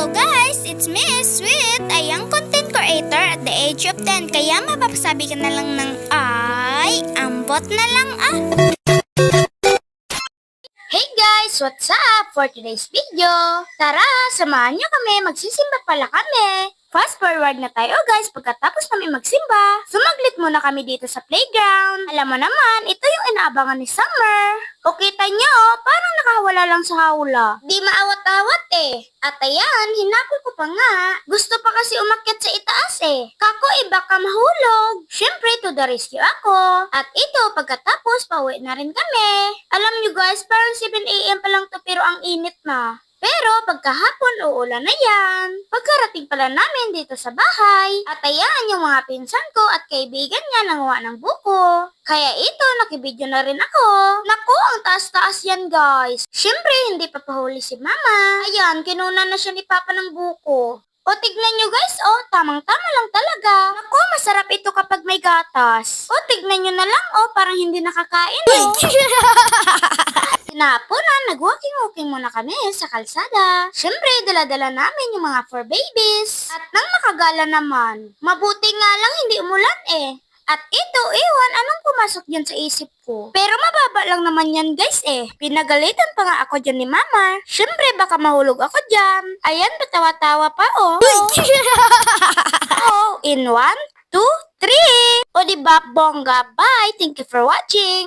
Hello guys! It's me, Sweet! I am content creator at the age of 10. Kaya mapapasabi ka na lang ng ay, ambot na lang ah! Hey guys! What's up? For today's video, tara, samahan nyo kami, magsisimba pala kami. Fast forward na tayo guys, pagkatapos namin magsimba, sumaglit muna kami dito sa playground. Alam mo naman, ito yung inaabangan ni Summer. O kita nyo, parang nakawala lang sa hawla. Di maawat-awat eh. At ayan, hinapol ko pa nga. Gusto pa kasi umakyat sa itaas eh. Kako baka mahulog. Syempre, to the rescue ako. At ito, pagkatapos, pauwi na rin kami. Alam nyo guys, parang 7 AM pa lang to pero ang init na. Pero pagkahapon, uulan na yan. Pagkarating pala namin dito sa bahay, at ayan yung mga pinsan ko at kaibigan niya nanguha ng buko. Kaya ito, nakibidyo na rin ako. Naku, ang taas-taas yan guys. Siyempre, hindi pa pahuli si mama. Ayan, kinuna na siya ni papa ng buko. O tignan nyo guys, tamang-tama lang talaga. Naku, masarap ito kapag may gatas. O tignan nyo na lang, parang hindi nakakain eh. Sinapo na, nag-walking-walking muna kami sa kalsada. Siyempre, dala-dala namin yung mga fur babies. At nang makagala naman, mabuti nga lang hindi umulan eh. At ito, ewan, anong pumasok dyan sa isip ko? Pero mababa lang naman yan guys eh. Pinagalitan pa nga ako dyan ni mama. Siyempre, baka mahulog ako dyan. Ayan, patawa-tawa pa oh. In 1, 2, 3. O diba, bongga, bye. Thank you for watching.